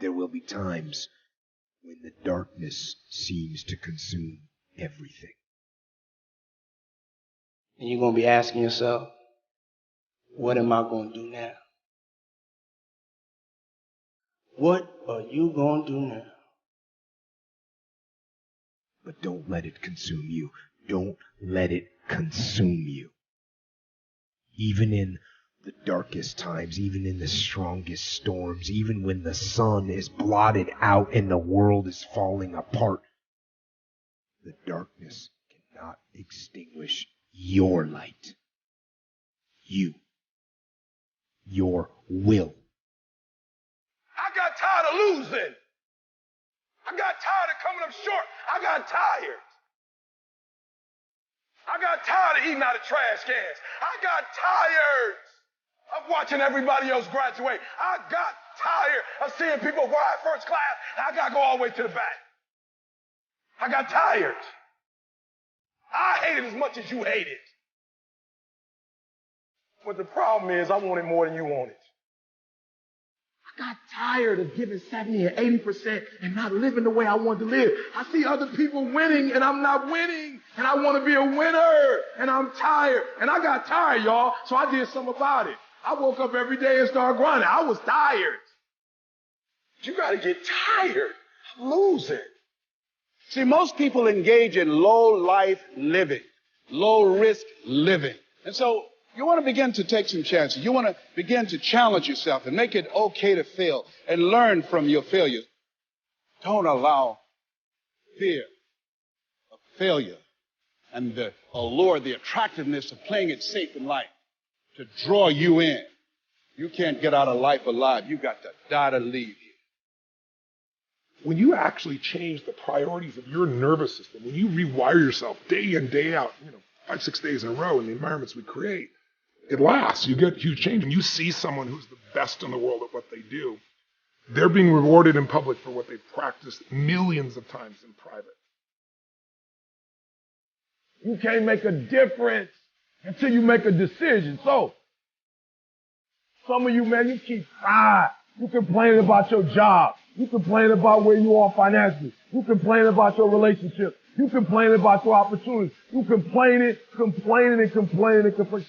There will be times when the darkness seems to consume everything. And you're going to be asking yourself, what am I going to do now? What are you going to do now? But don't let it consume you. Don't let it consume you. Even in the darkest times, even in the strongest storms, even when the sun is blotted out and the world is falling apart, the darkness cannot extinguish your light. You. Your will. I got tired of losing. I got tired of coming up short. I got tired. I got tired of eating out of trash cans. I got tired of watching everybody else graduate. I got tired of seeing people ride first class, and I got to go all the way to the back. I got tired. I hate it as much as you hate it. But the problem is I want it more than you want it. I got tired of giving 70 or 80% and not living the way I want to live. I see other people winning and I'm not winning. And I want to be a winner. And I'm tired. And I got tired, y'all. So I did something about it. I woke up every day and started grinding. I was tired. You got to get tired of losing. See, most people engage in low-life living, low-risk living. And so you want to begin to take some chances. You want to begin to challenge yourself and make it okay to fail and learn from your failures. Don't allow fear of failure and the allure, the attractiveness of playing it safe in life to draw you in. You can't get out of life alive. You got to die to leave here. When you actually change the priorities of your nervous system, when you rewire yourself day in, day out, 5-6 days in a row in the environments we create, it lasts. You get huge change. When you see someone who's the best in the world at what they do, they're being rewarded in public for what they've practiced millions of times in private. You can't make a difference until you make a decision. So, some of you, man, you keep crying. You complaining about your job. You complaining about where you are financially. You complaining about your relationship. You complaining about your opportunities. You complaining.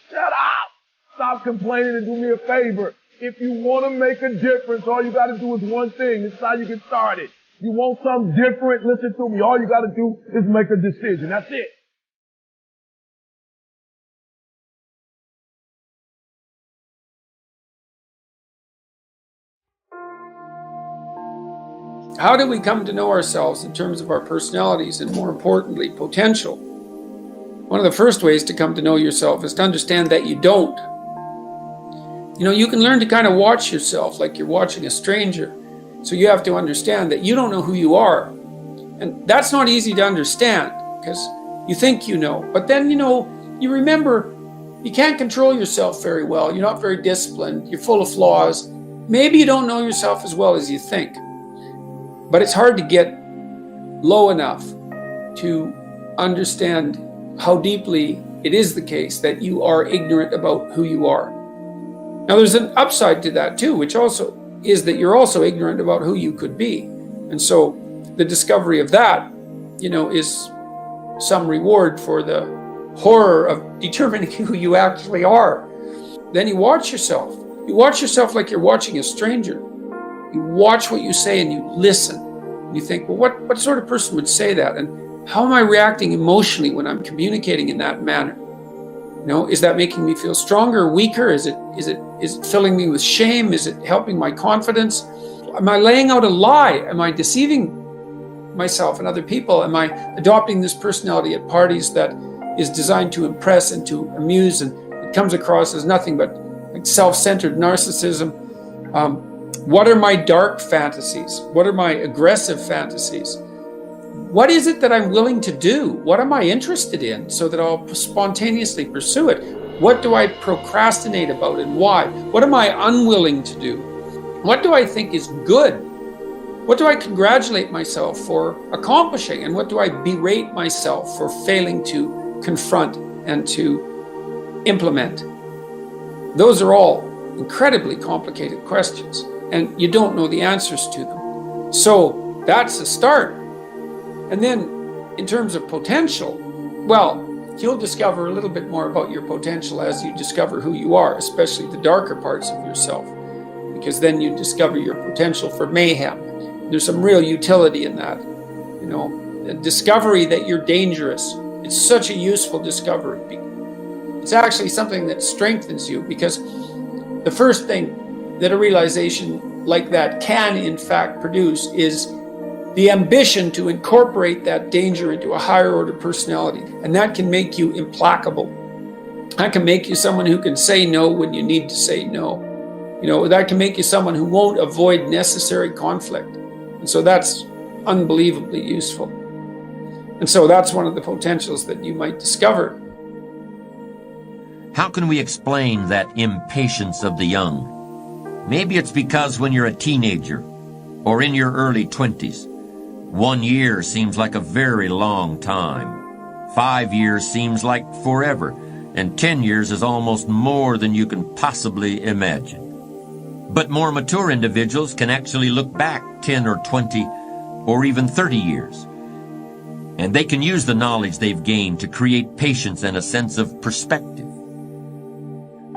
Shut up! Stop complaining and do me a favor. If you want to make a difference, all you got to do is one thing. This is how you get started. You want something different? Listen to me. All you got to do is make a decision. That's it. How do we come to know ourselves in terms of our personalities and, more importantly, potential? One of the first ways to come to know yourself is to understand that you don't. You can learn to kind of watch yourself like you're watching a stranger. So you have to understand that you don't know who you are. And that's not easy to understand because you think you know. But then, you remember you can't control yourself very well. You're not very disciplined. You're full of flaws. Maybe you don't know yourself as well as you think. But it's hard to get low enough to understand how deeply it is the case that you are ignorant about who you are. Now, there's an upside to that too, which also is that you're also ignorant about who you could be. And so the discovery of that, is some reward for the horror of determining who you actually are. Then you watch yourself. You watch yourself like you're watching a stranger. You watch what you say and you listen. And you think, well, what sort of person would say that? And how am I reacting emotionally when I'm communicating in that manner? Is that making me feel stronger or weaker? Is it filling me with shame? Is it helping my confidence? Am I laying out a lie? Am I deceiving myself and other people? Am I adopting this personality at parties that is designed to impress and to amuse, and it comes across as nothing but like self-centered narcissism? What are my dark fantasies? What are my aggressive fantasies? What is it that I'm willing to do? What am I interested in so that I'll spontaneously pursue it? What do I procrastinate about and why? What am I unwilling to do? What do I think is good? What do I congratulate myself for accomplishing? And what do I berate myself for failing to confront and to implement? Those are all incredibly complicated questions, and you don't know the answers to them. So that's the start. And then in terms of potential, well, you'll discover a little bit more about your potential as you discover who you are, especially the darker parts of yourself, because then you discover your potential for mayhem. There's some real utility in that. You know, the discovery that you're dangerous. It's such a useful discovery. It's actually something that strengthens you, because the first thing that a realization like that can in fact produce is the ambition to incorporate that danger into a higher order personality. And that can make you implacable. That can make you someone who can say no when you need to say no. You know, that can make you someone who won't avoid necessary conflict. And so that's unbelievably useful. And so that's one of the potentials that you might discover. How can we explain that impatience of the young? Maybe it's because when you're a teenager or in your early 20s, 1 year seems like a very long time. 5 years seems like forever, and 10 years is almost more than you can possibly imagine. But more mature individuals can actually look back 10 or 20 or even 30 years. And they can use the knowledge they've gained to create patience and a sense of perspective.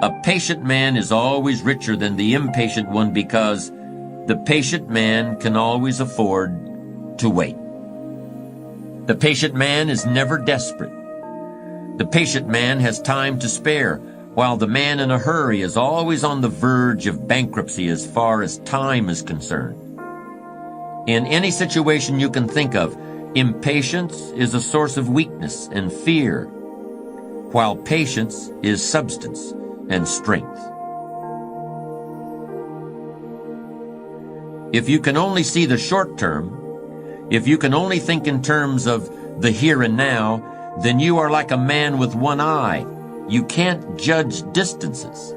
A patient man is always richer than the impatient one because the patient man can always afford to wait. The patient man is never desperate. The patient man has time to spare, while the man in a hurry is always on the verge of bankruptcy as far as time is concerned. In any situation you can think of, impatience is a source of weakness and fear, while patience is substance and strength. If you can only see the short term, if you can only think in terms of the here and now, then you are like a man with one eye. You can't judge distances.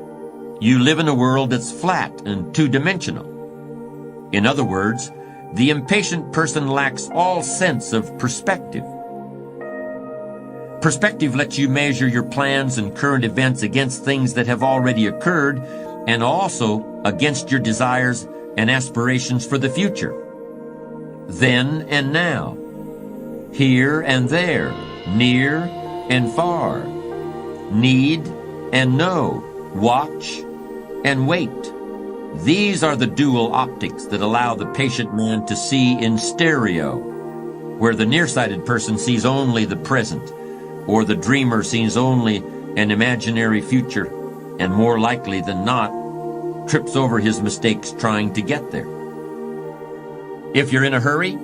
You live in a world that's flat and two-dimensional. In other words, the impatient person lacks all sense of perspective. Perspective lets you measure your plans and current events against things that have already occurred, and also against your desires and aspirations for the future. Then and now, here and there, near and far, need and know, watch and wait. These are the dual optics that allow the patient man to see in stereo, where the nearsighted person sees only the present, or the dreamer sees only an imaginary future, and more likely than not, trips over his mistakes trying to get there. If you're in a hurry,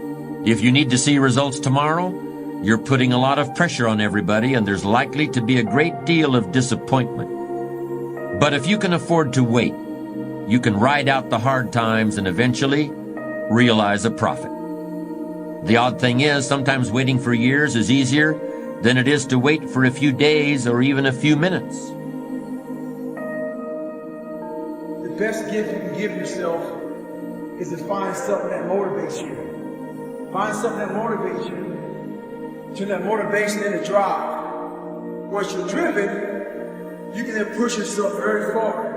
if you need to see results tomorrow, you're putting a lot of pressure on everybody, and there's likely to be a great deal of disappointment. But if you can afford to wait, you can ride out the hard times and eventually realize a profit. The odd thing is, sometimes waiting for years is easier than it is to wait for a few days or even a few minutes. The best gift you can give yourself is to find something that motivates you. Find something that motivates you. Turn that motivation into drive. Once you're driven, you can then push yourself very far.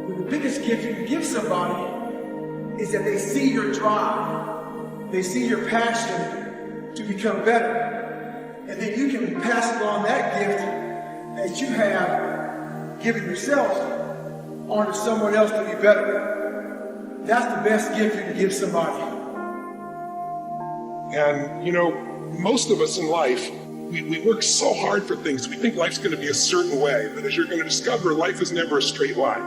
But the biggest gift you can give somebody is that they see your drive. They see your passion to become better. And then you can pass along that gift that you have given yourself on to someone else to be better. That's the best gift you can give somebody. And, you know, most of us in life, we work so hard for things. We think life's going to be a certain way, but as you're going to discover, life is never a straight line.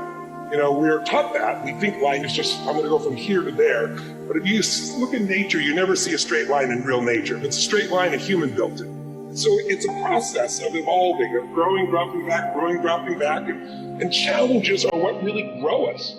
You know, we're taught that. We think life is just, I'm going to go from here to there. But if you look in nature, you never see a straight line in real nature. If it's a straight line, a human built it. So it's a process of evolving, of growing, dropping back, growing, dropping back. And challenges are what really grow us.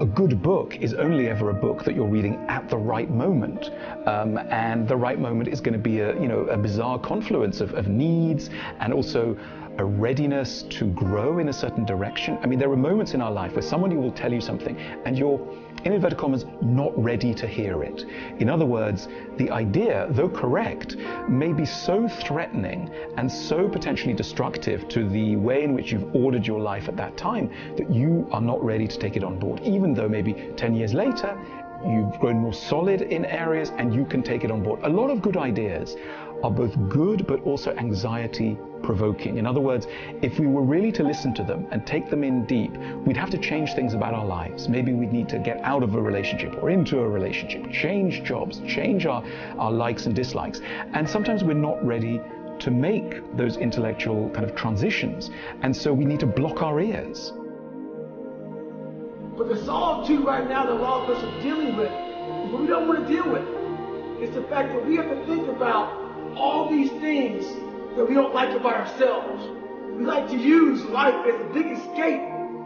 A good book is only ever a book that you're reading at the right moment, and the right moment is going to be a bizarre confluence of needs and also a readiness to grow in a certain direction. I mean, there are moments in our life where somebody will tell you something and you're, in inverted commas, not ready to hear it. In other words, the idea, though correct, may be so threatening and so potentially destructive to the way in which you've ordered your life at that time that you are not ready to take it on board, even though maybe 10 years later, you've grown more solid in areas and you can take it on board. A lot of good ideas are both good but also anxiety provoking. In other words, if we were really to listen to them and take them in deep, we'd have to change things about our lives. Maybe we'd need to get out of a relationship or into a relationship, change jobs, change our likes and dislikes. And sometimes we're not ready to make those intellectual kind of transitions. And so we need to block our ears. But the solitude right now that a lot of us are dealing with is what we don't want to deal with. It's the fact that we have to think about all these things that we don't like about ourselves. We like to use life as a big escape.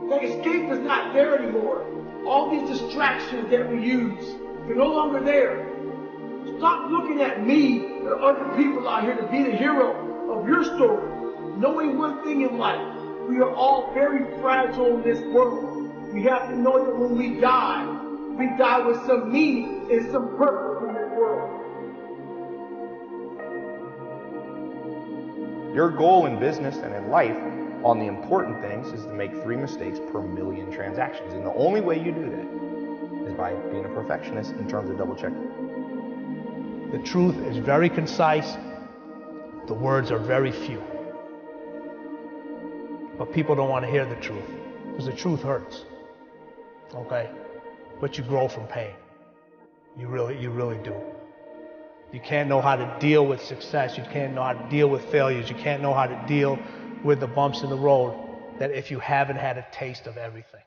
That escape is not there anymore. All these distractions that we use, they're no longer there. Stop looking at me or other people out here to be the hero of your story. Knowing one thing in life, we are all very fragile in this world. We have to know that when we die with some meaning and some purpose in this world. Your goal in business and in life on the important things is to make 3 mistakes per million transactions. And the only way you do that is by being a perfectionist in terms of double checking. The truth is very concise. The words are very few. But people don't want to hear the truth because the truth hurts. Okay? But you grow from pain. You really do. You can't know how to deal with success. You can't know how to deal with failures. You can't know how to deal with the bumps in the road that if you haven't had a taste of everything.